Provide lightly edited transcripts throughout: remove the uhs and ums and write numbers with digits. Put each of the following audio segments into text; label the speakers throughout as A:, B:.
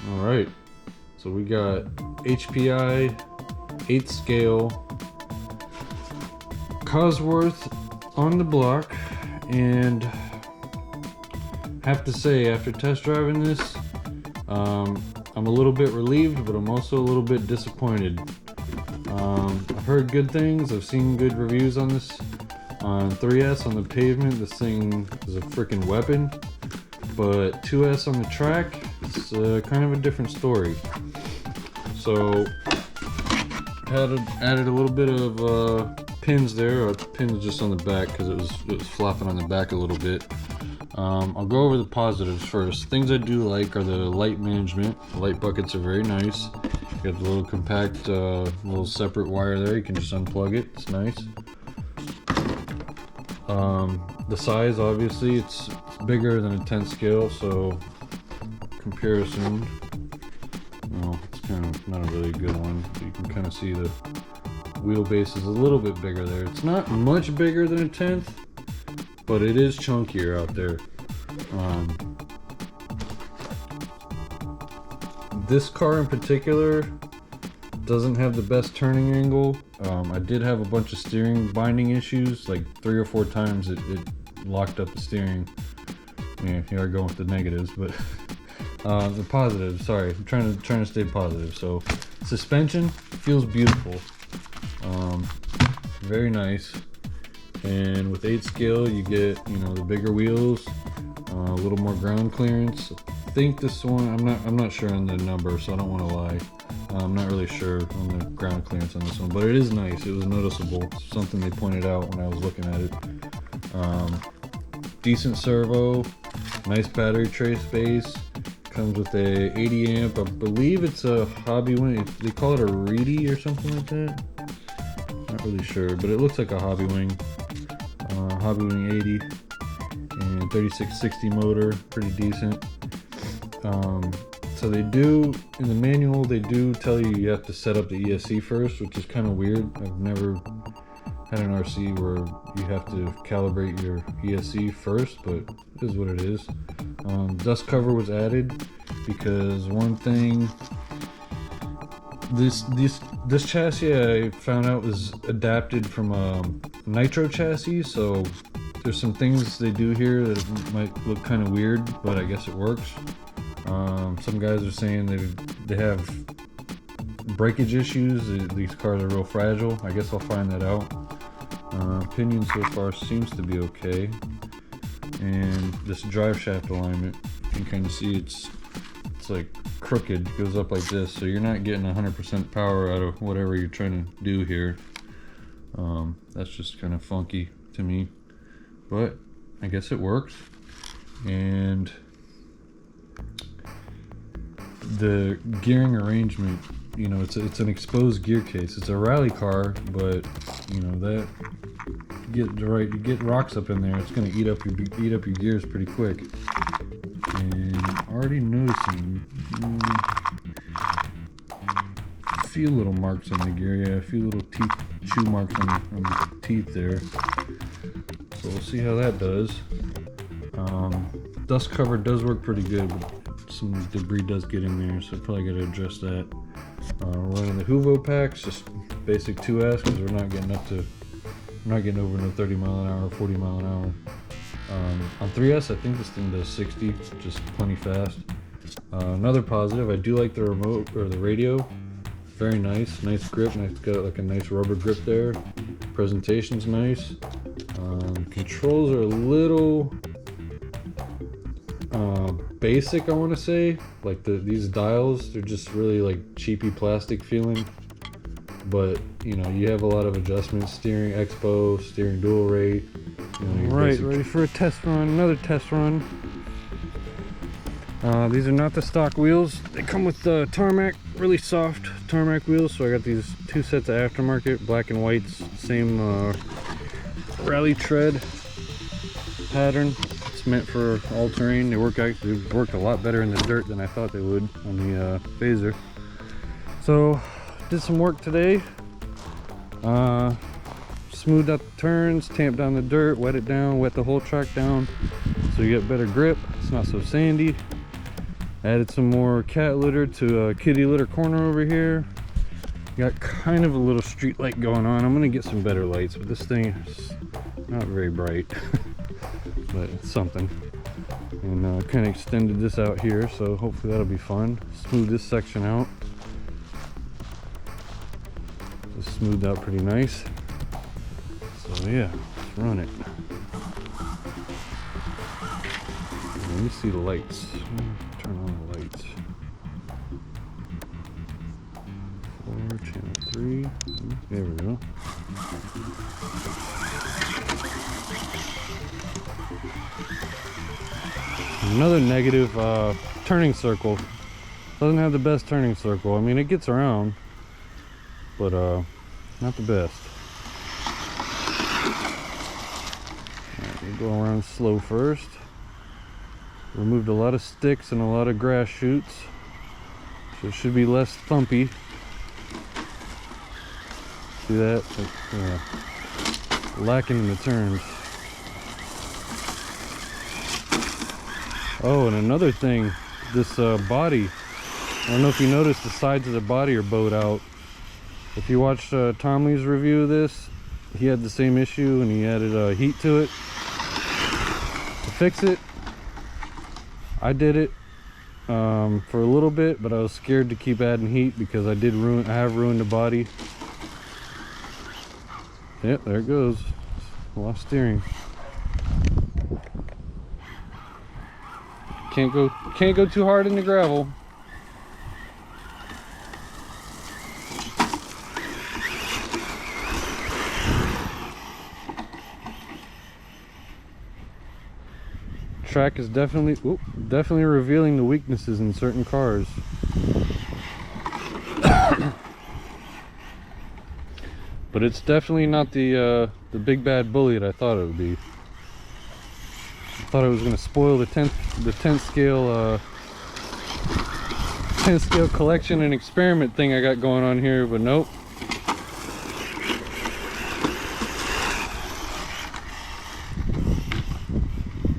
A: All right, so we got HPI 8th scale Cosworth on the block, and have to say, after test driving this, I'm a little bit relieved, but I'm also a little bit disappointed. I've heard good things, I've seen good reviews on this. On 3S on the pavement, this thing is a freaking weapon, but 2S on the track, it's kind of a different story. So added a little bit of pins there, or pins just on the back because it was flopping on the back a little bit. I'll go over the positives first. Things I do like are the light management. The light buckets are very nice. You got the little compact, little separate wire there. You can just unplug it. It's nice. The size, obviously, it's bigger than a 10th scale, so comparison, well, it's kind of not a really good one. You can kind of see the wheelbase is a little bit bigger there. It's not much bigger than a 10th, but it is chunkier out there. This car in particular doesn't have the best turning angle. I did have a bunch of steering binding issues, like 3 or 4 times it locked up the steering. Yeah, here I go with the negatives, but the positives, sorry, I'm trying to stay positive. So suspension feels beautiful, very nice, and with 8 scale you get, you know, the bigger wheels, a little more ground clearance. I think this one, I'm not sure on the number, so I don't want to lie. I'm not really sure on the ground clearance on this one, but it is nice. It was noticeable. Something they pointed out when I was looking at it. Decent servo, nice battery tray space. Comes with a 80 amp. I believe it's a hobby wing. They call it a Reedy or something like that. Not really sure, but it looks like a hobby wing. Hobby wing 80 and 3660 motor, pretty decent. So they do, in the manual, they do tell you you have to set up the ESC first, which is kind of weird. I've never had an RC where you have to calibrate your ESC first, but it is what it is. Dust cover was added because one thing, this chassis I found out was adapted from a nitro chassis, so there's some things they do here that might look kind of weird, but I guess it works. Some guys are saying they have breakage issues. These cars are real fragile. I guess I'll find that out. Pinion so far seems to be okay. And this drive shaft alignment, you can kind of see it's like crooked. It goes up like this, so you're not getting 100% power out of whatever you're trying to do here. That's just kind of funky to me, but I guess it works. And the gearing arrangement, you know, it's an exposed gear case. It's a rally car, but you know that you get rocks up in there, it's gonna eat up your gears pretty quick. And already noticing a few little marks on the gear. Yeah, a few little chew marks on the teeth there. So we'll see how that does. Dust cover does work pretty good, but some debris does get in there, so probably got to address that. We're running the Huvo packs, just basic 2S, because we're not getting over no 30 mile an hour, 40 mile an hour. On 3S, I think this thing does 60, just plenty fast. Another positive, I do like the remote or the radio. Very nice grip. It's got like a nice rubber grip there. Presentation's nice. Controls are a little basic, I want to say. Like these dials, they're just really like cheapy plastic feeling. But you know, you have a lot of adjustments: steering expo, steering dual rate. You know, right, ready for a test run. Another test run. These are not the stock wheels. They come with tarmac, really soft tarmac wheels. So I got these 2 sets of aftermarket, black and whites, same rally tread pattern. It's meant for all terrain. They work a lot better in the dirt than I thought they would on the Phaser. So did some work today. Smoothed out the turns, tamped down the dirt, wet it down, wet the whole track down so you get better grip. It's not so sandy. Added some more cat litter to a kitty litter corner over here. Got kind of a little street light going on. I'm gonna get some better lights, but this thing is not very bright, but it's something. And kind of extended this out here, so hopefully that'll be fun. Smooth this section out. It's smoothed out pretty nice. So yeah, let's run it. Let me see the lights. Turn on the lights. 4, channel 3. There we go. Another negative, turning circle. Doesn't have the best turning circle. I mean, it gets around, but not the best. Right, we'll go around slow first. Removed a lot of sticks and a lot of grass shoots, so it should be less thumpy. See that? Lacking in the turns. Oh, and another thing, this body, I don't know if you noticed, the sides of the body are bowed out. If you watched Tom Lee's review of this, he had the same issue and he added heat to it to fix it. I did it for a little bit, but I was scared to keep adding heat because I have ruined the body. Yep, there it goes. Lost steering. Can't go too hard in the gravel. Track is definitely revealing the weaknesses in certain cars. But it's definitely not the big bad bully that I thought it would be. I thought it was going to spoil the 10th scale collection and experiment thing I got going on here, but nope.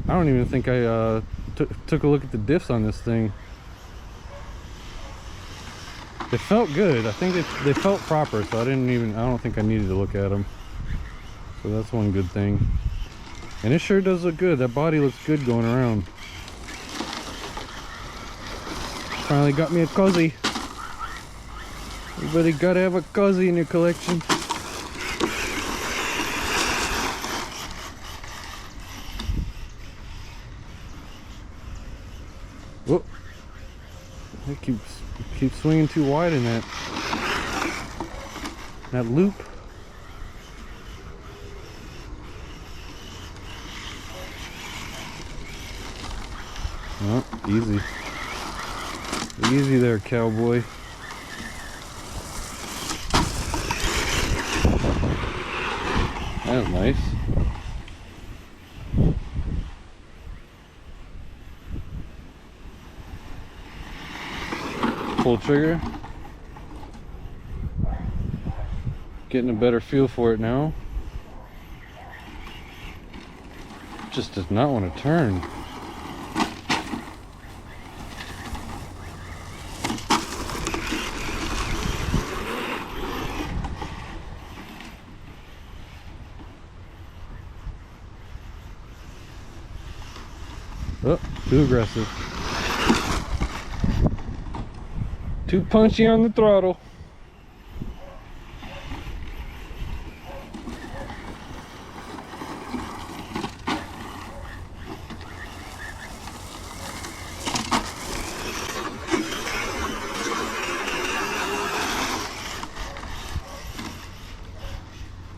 A: I don't even think I took a look at the diffs on this thing. They felt good. I think they felt proper, so I don't think I needed to look at them. So that's one good thing. And it sure does look good. That body looks good going around. Finally got me a Cozzy. Everybody gotta have a Cozzy in your collection. Whoop. It keeps swinging too wide in that loop. Oh, easy. Easy there, cowboy. That's nice. Pull trigger. Getting a better feel for it now. Just does not want to turn. Oh, too aggressive. Too punchy on the throttle.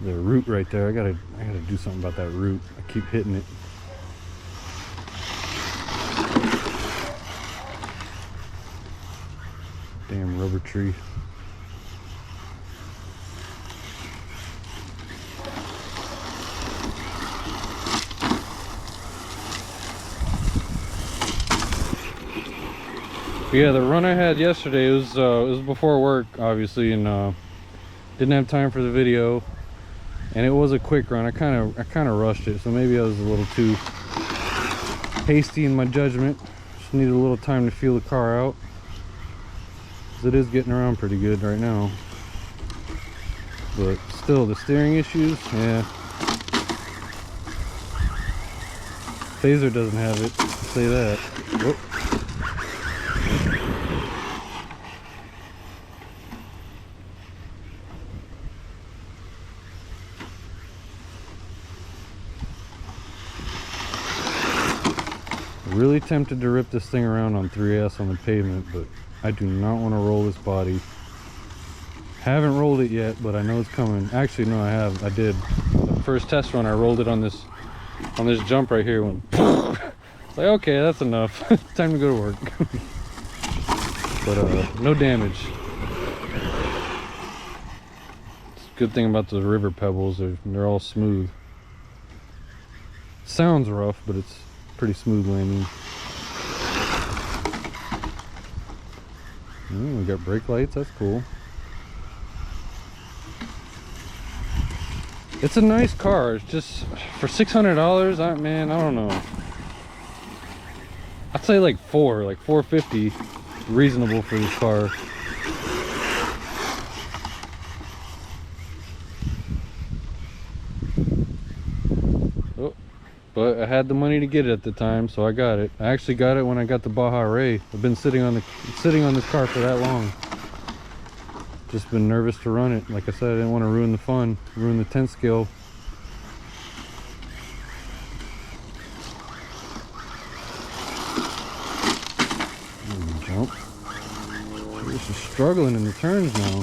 A: The root right there. I gotta do something about that root. I keep hitting it. Damn rubber tree. But yeah, the run I had yesterday it was before work, obviously, and didn't have time for the video. And it was a quick run. I kind of rushed it, so maybe I was a little too hasty in my judgment. Just need a little time to feel the car out, 'cause it is getting around pretty good right now. But still, the steering issues, yeah. Phaser doesn't have it, I'll say that. Whoop. Really tempted to rip this thing around on 3S on the pavement, but I do not want to roll this body. Haven't rolled it yet, but I know it's coming. Actually, no, I did. The first test run, I rolled it on this jump right here. Went it's like, okay, that's enough. Time to go to work. But no damage. It's a good thing about the river pebbles, they're all smooth. Sounds rough, but it's pretty smooth landing. We got brake lights, that's cool. It's a nice car. It's just for $600, man, I don't know. I'd say like $450, reasonable for this car. Oh, but I had the money to get it at the time, so I got it. I actually got it when I got the WR8. I've been sitting on this car for that long. Just been nervous to run it. Like I said, I didn't want to ruin the fun, ruin the 10 scale. Jump. This is struggling in the turns now.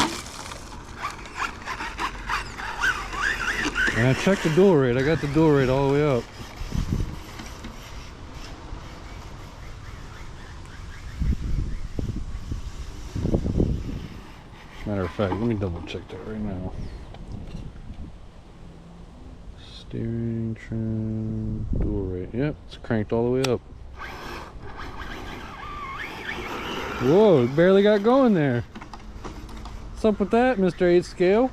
A: And I checked the dual rate. I got the dual rate all the way up. Matter of fact, let me double check that right now. Steering, trim, dual rate. Yep, it's cranked all the way up. Whoa, it barely got going there. What's up with that, Mr. 8 scale?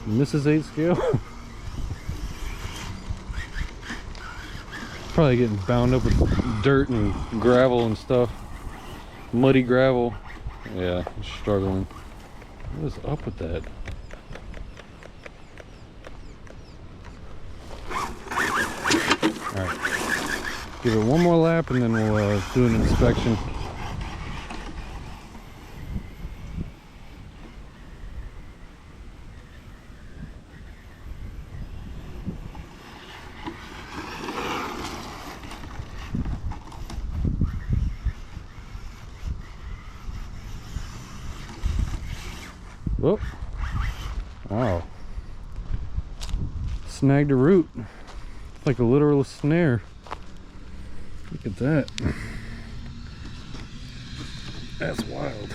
A: Mrs. 8 scale? Probably getting bound up with dirt and gravel and stuff. Muddy gravel. Yeah, I'm struggling. What is up with that? Alright. Give it one more lap and then we'll do an inspection. Oh, wow. Snagged a root. It's like a literal snare. Look at that. That's wild.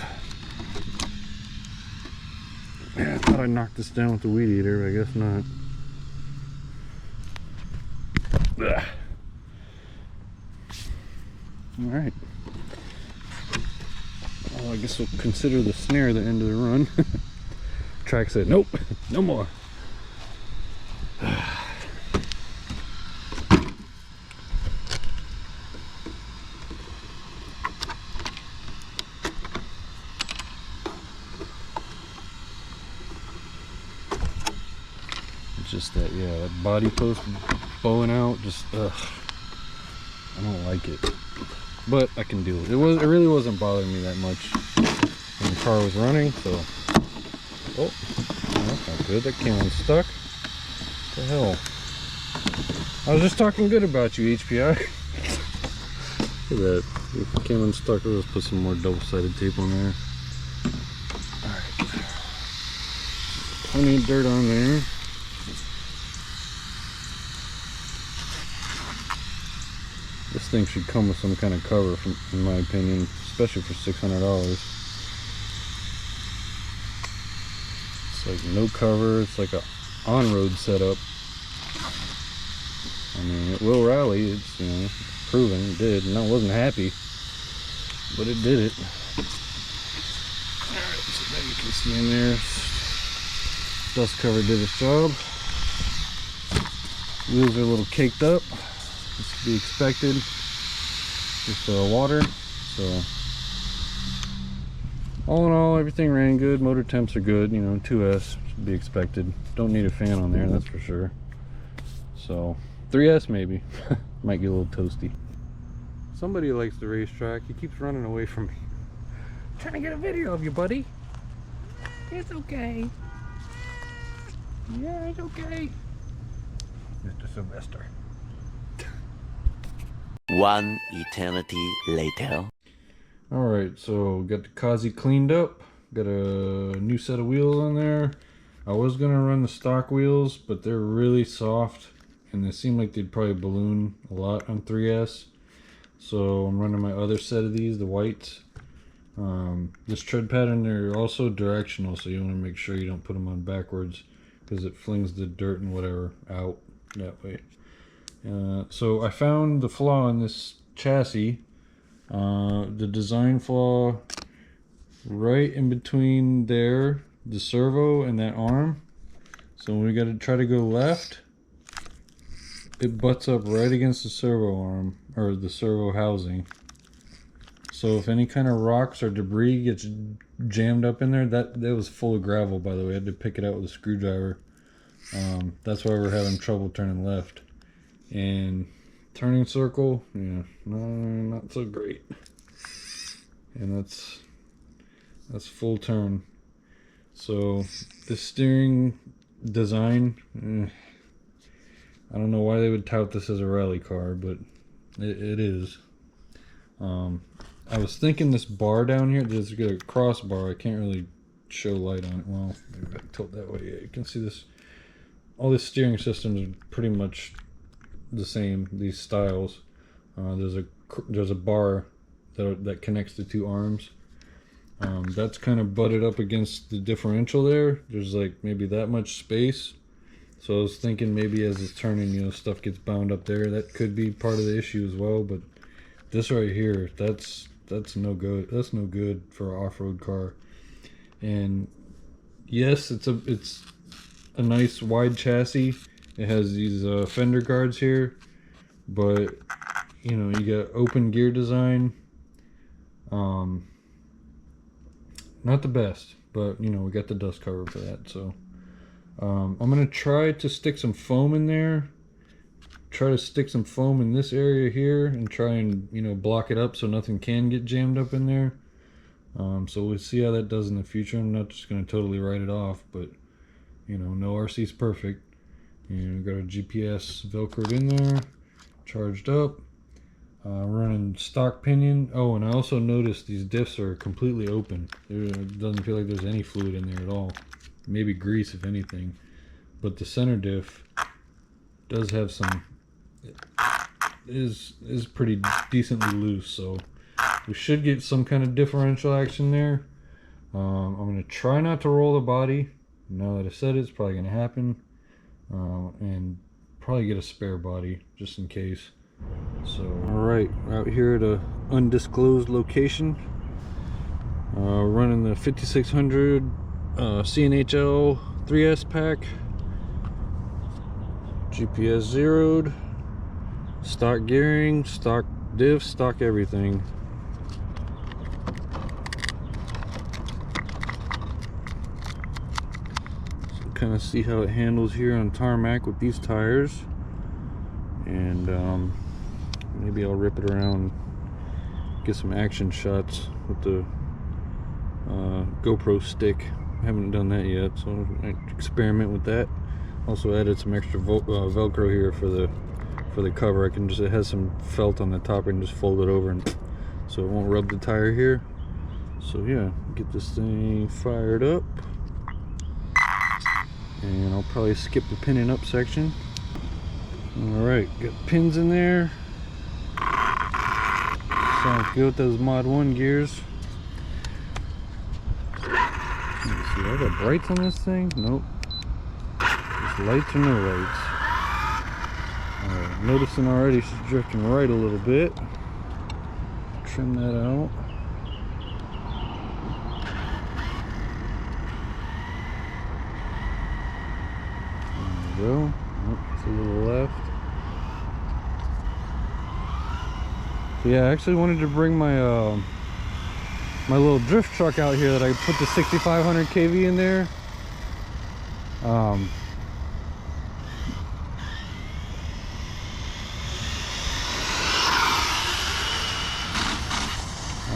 A: Yeah, I thought I knocked this down with the weed eater, but I guess not. Ugh. All right. Well, I guess we'll consider the snare the end of the run. Track said, nope, no more. It's just that, yeah, that body post bowing out, just, ugh. I don't like it. But I can deal with it. It really wasn't bothering me that much when the car was running, so. Oh, that's not good. That came unstuck. What the hell? I was just talking good about you, HPI. Look at that. It came unstuck. Let's put some more double-sided tape on there. Alright. Plenty of dirt on there. This thing should come with some kind of cover, in my opinion, especially for $600. It's like no cover. It's like a on-road setup. I mean, it will rally. It's, you know, proven it did, and I wasn't happy, but it did it. All right, so now you can see in there, dust cover did its job. Wheels are a little caked up. This could be expected. with water. So all in all, everything ran good. Motor temps are good, you know, 2S should be expected. Don't need a fan on there, that's for sure. So 3S maybe. Might get a little toasty. Somebody likes the racetrack. He keeps running away from me. I'm trying to get a video of you, buddy. It's okay. Yeah, it's okay. Mr. Sylvester.
B: One eternity later.
A: Alright, so got the Cozzy cleaned up. Got a new set of wheels on there. I was gonna run the stock wheels, but they're really soft and they seem like they'd probably balloon a lot on 3S. So I'm running my other set of these, the whites. This tread pattern, they're also directional, so you want to make sure you don't put them on backwards because it flings the dirt and whatever out that way. So I found the flaw in this chassis, the design flaw right in between there, the servo and that arm. So when we got to try to go left, it butts up right against the servo arm, or the servo housing. So if any kind of rocks or debris gets jammed up in there, that was full of gravel, by the way. I had to pick it out with a screwdriver. That's why we're having trouble turning left. And turning circle, yeah, no, not so great. And that's full turn. So the steering design, I don't know why they would tout this as a rally car, but it is. I was thinking this bar down here, there's a crossbar. I can't really show light on it. Well, maybe I can tilt that way. Yeah, you can see this. All the steering systems are pretty much the same. These styles. There's a bar that connects the two arms. That's kind of butted up against the differential there. There's like maybe that much space. So I was thinking maybe as it's turning, you know, stuff gets bound up there. That could be part of the issue as well. But this right here, that's no good. That's no good for an off-road car. And yes, it's a nice wide chassis. It has these fender guards here, but you know, you got open gear design. Not the best, but you know, we got the dust cover for that. So I'm gonna try to stick some foam in there. Try to stick some foam in this area here and try and, you know, block it up so nothing can get jammed up in there. So we'll see how that does in the future. I'm not just going to totally write it off, but you know, no RC's perfect. You know, got our GPS velcroed in there, charged up, running stock pinion. Oh, and I also noticed these diffs are completely open. It doesn't feel like there's any fluid in there at all. Maybe grease if anything, but the center diff does have some, is pretty decently loose, so we should get some kind of differential action there. I'm going to try not to roll the body. Now that I said it's probably going to happen, and probably get a spare body just in case. So alright, we're out here at a undisclosed location, running the 5600 CNHL 3S pack. GPS zeroed, stock gearing, stock diff, stock everything. So kind of see how it handles here on tarmac with these tires, and maybe I'll rip it around, get some action shots with the GoPro stick. I haven't done that yet, so I experiment with that. Also added some extra velcro here for the cover. It has some felt on the top, and just fold it over, and so it won't rub the tire here. So yeah, get this thing fired up, and I'll probably skip the pinning up section. Alright, got pins in there. Sounds good with those Mod 1 gears. Let's see, I got brights on this thing? Nope. Lights or no lights. Alright, noticing already she's drifting right a little bit. Trim that out. There we go. Oh, it's a little left. Yeah, I actually wanted to bring my my little drift truck out here that I put the 6500 kV in there. All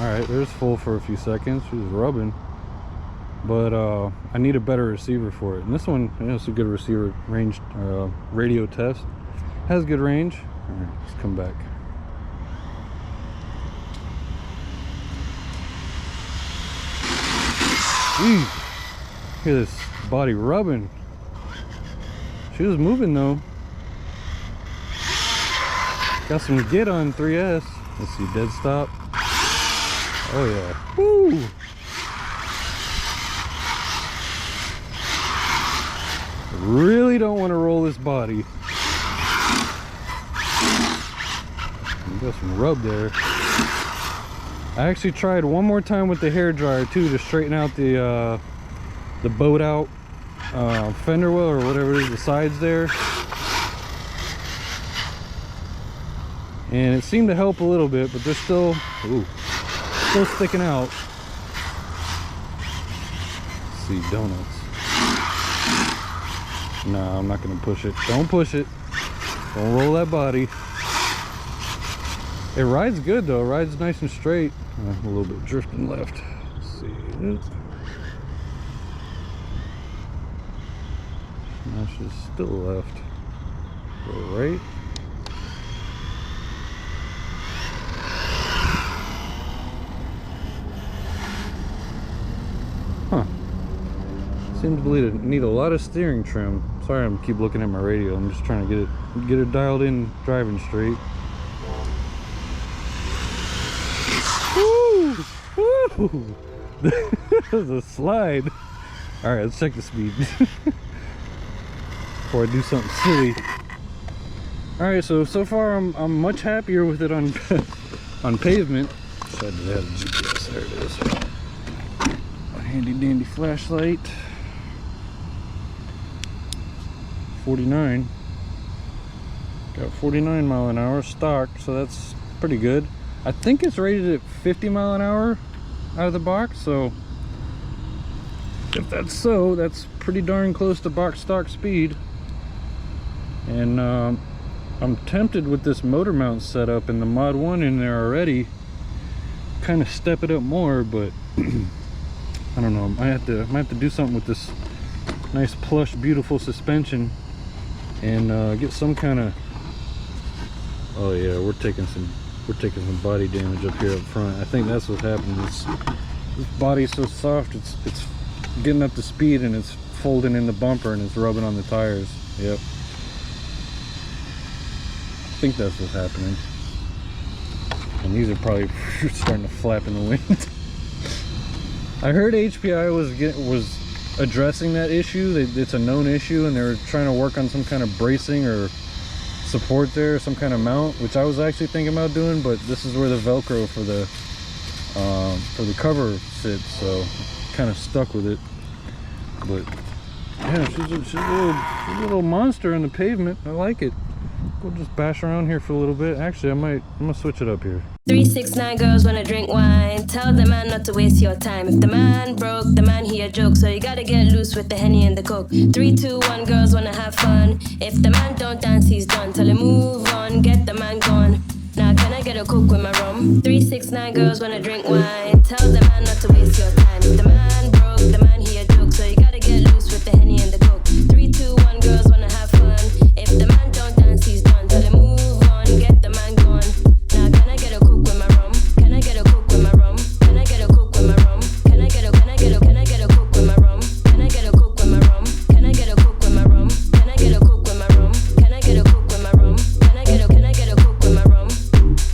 A: right, there's full for a few seconds. She was rubbing, but I need a better receiver for it. And this one, you know, it's a good receiver range, radio test. Has good range. All right, let's come back. Eee. Look at this body rubbing. She was moving though. Got some get on 3S. Let's see, dead stop. Oh yeah. Woo! Really don't want to roll this body. Got some rub there. I actually tried one more time with the hair dryer too to straighten out the boat out fender well or whatever it is, the sides there, and it seemed to help a little bit, but they're still sticking out. Let's see, donuts. No, I'm not gonna push it. Don't push it. Don't roll that body. It rides good though. It rides nice and straight. A little bit drifting left. Let's see. No, she's still left. Go right. Huh. Seems to need a lot of steering trim. Sorry, I'm keep looking at my radio. I'm just trying to get it dialed in, driving straight. Woo! Woo! That was a slide. All right, let's check the speed before I do something silly. All right, so far I'm much happier with it on on pavement. Decided to have a GPS. There it is. A handy dandy flashlight. 49. Got 49 mile an hour stock, so that's pretty good. I think it's rated at 50 mile an hour out of the box, so if that's so, that's pretty darn close to box stock speed. And I'm tempted with this motor mount setup and the Mod 1 in there already, kind of step it up more, but I don't know. I might have to do something with this nice plush beautiful suspension and get some kind of, oh yeah, we're taking some body damage up here up front. I think that's what's happening. This body's so soft, it's getting up to speed and it's folding in the bumper and it's rubbing on the tires. Yep, I think that's what's happening. And these are probably starting to flap in the wind. I heard HPI was addressing that issue. It's a known issue and they're trying to work on some kind of bracing or support there, some kind of mount, which I was actually thinking about doing, but this is where the Velcro for the cover sits, so kind of stuck with it. But yeah, she's a little monster on the pavement. I like it. We'll just bash around here for a little bit. Actually, I'm gonna switch it up here.
C: 369 girls wanna drink wine. Tell the man not to waste your time. If the man broke, the man he a joke. So you gotta get loose with the Henny and the Coke. 3, 2, 1, girls wanna have fun. If the man don't dance, he's done. Tell him move on, get the man gone. Now can I get a Coke with my rum? 369 girls wanna drink wine. Tell the man not to waste your time. If the man broke, the man he a joke. So you gotta get loose with the Henny and the Coke. 3, 2, 1, girls wanna have fun. If the man don't dance, he's done. Tell him move on, get the man gone. Now can I get a Coke with my rum? Can I get a Coke with my rum? Can I get a Coke with my rum? Can I get a Coke with my rum? Can I get a Coke with my rum? Can I get a Coke with my rum? Can I get a Coke with my rum? Can I get a Coke with my rum? Can I get a Coke with my rum?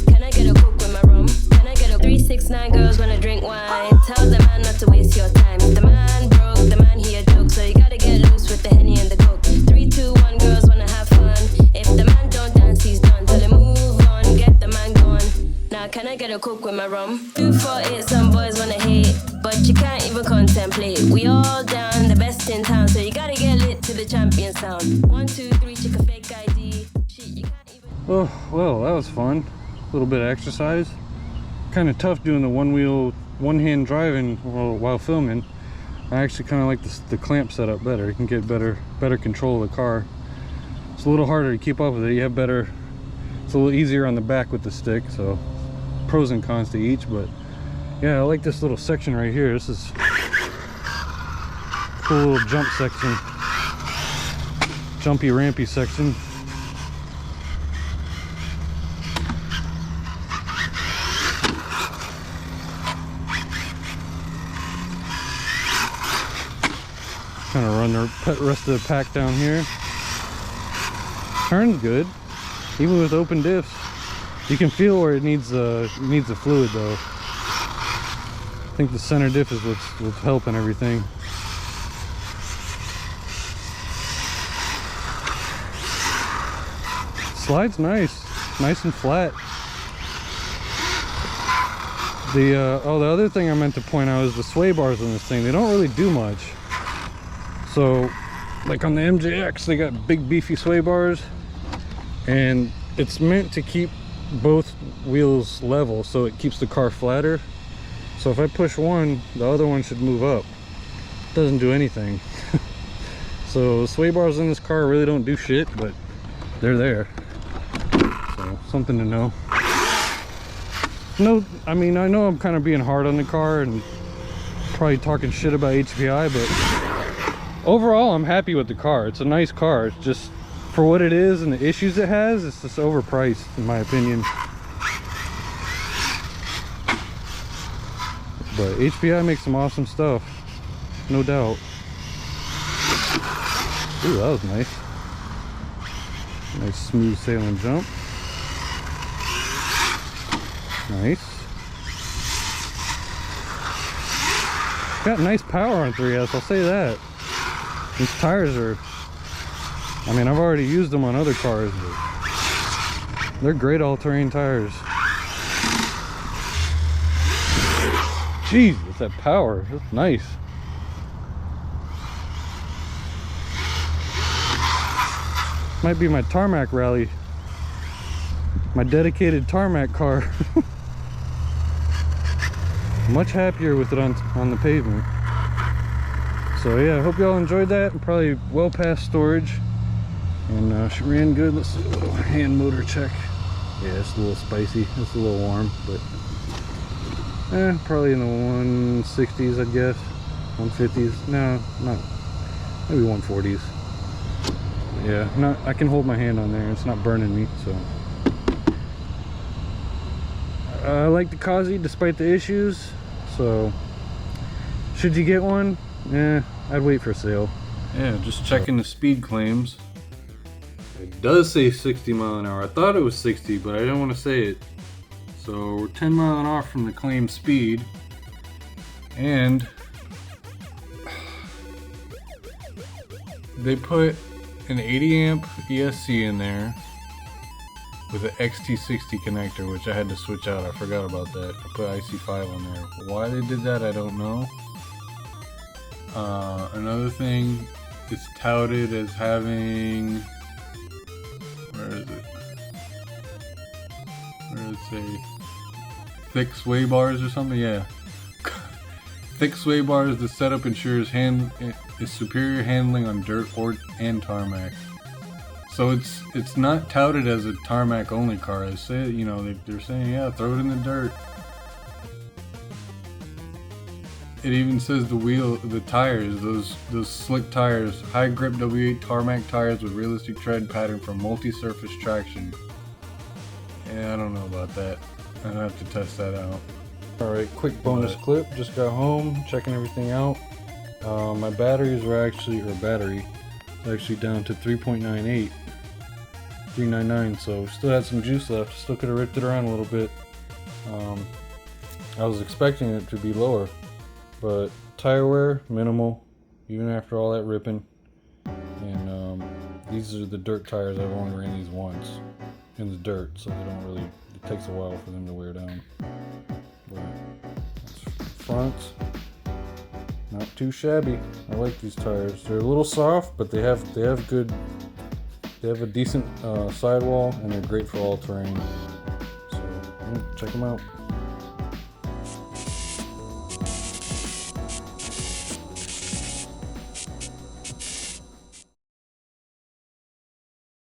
C: Can I get a Coke with my rum? Can I get a 369 girls wanna drink wine. Tell the man not to waste your time. If the man broke, the man he a joke. So you gotta get loose with the Henny and the Coke. 3, 2, 1, girls wanna have fun. If the man don't dance, he's done. Tell him move on, get the man gone. Now can I get a Coke with my rum? 248, some boys wanna hate, but you can't even contemplate. We all down, the best in town, so you gotta get lit to the champion sound. 1, 2, 3, check a fake ID. Shit, you can't even.
A: Oh well, that was fun. little bit of exercise. Kind of tough doing the one hand driving while filming. I actually kind of like the clamp setup better. You can get better control of the car. It's a little harder to keep up with it. You have better, it's a little easier on the back with the stick, so pros and cons to each. But yeah, I like this little section right here. This is cool little jump section, jumpy rampy section. Kind of run the rest of the pack down here. Turns good, even with open diffs. You can feel where it needs the fluid though. I think the center diff is what's helping everything. Slide's nice and flat. The other thing I meant to point out is the sway bars on this thing. They don't really do much. So, like on the MJX, they got big beefy sway bars, and it's meant to keep both wheels level, so it keeps the car flatter. So if I push one, the other one should move up. It doesn't do anything. So the sway bars in this car really don't do shit, but they're there. So something to know. No, I mean, I know I'm kind of being hard on the car and probably talking shit about HPI, but overall, I'm happy with the car. It's a nice car. It's just, for what it is and the issues it has, it's just overpriced, in my opinion. But HPI makes some awesome stuff, no doubt. Ooh, that was nice. Nice smooth sailing jump. Nice. Got nice power on 3S, I'll say that. These tires are, I mean, I've already used them on other cars, but they're great all-terrain tires. Jeez, it's that power. That's nice. Might be my tarmac rally. My dedicated tarmac car. Much happier with it on the pavement. So yeah, I hope y'all enjoyed that. I'm probably well past storage, and she ran good. Let's do a little hand motor check. Yeah, it's a little spicy. It's a little warm, but probably in the 160s, I'd guess. 150s. No, not maybe 140s. Yeah, I can hold my hand on there. It's not burning me, so. I like the Cozzy despite the issues. So, should you get one? I'd wait for sale. Yeah, just checking the speed claims. It does say 60 mile an hour. I thought it was 60, but I didn't want to say it. So we're 10 miles an hour from the claimed speed. And they put an 80 amp ESC in there with an XT60 connector, which I had to switch out. I forgot about that. I put IC5 on there. Why they did that, I don't know. Another thing, it's touted as having, where is it? Where does it say? Thick sway bars or something? Yeah. Thick sway bars. The setup ensures superior handling on dirt and tarmac. So it's not touted as a tarmac only car. They say, you know, they're saying, yeah, throw it in the dirt. It even says the tires, those slick tires, high grip W8 tarmac tires with realistic tread pattern for multi-surface traction. Yeah, I don't know about that. I'd have to test that out. Alright, quick bonus clip. Just got home, checking everything out. My batteries were actually down to 3.98. 399, so still had some juice left. Still could have ripped it around a little bit. I was expecting it to be lower. But tire wear, minimal, even after all that ripping. And these are the dirt tires. I've only ran these once in the dirt, so they don't really, it takes a while for them to wear down. But that's front, not too shabby. I like these tires. They're a little soft, but they have a decent sidewall, and they're great for all terrain. So Check them out.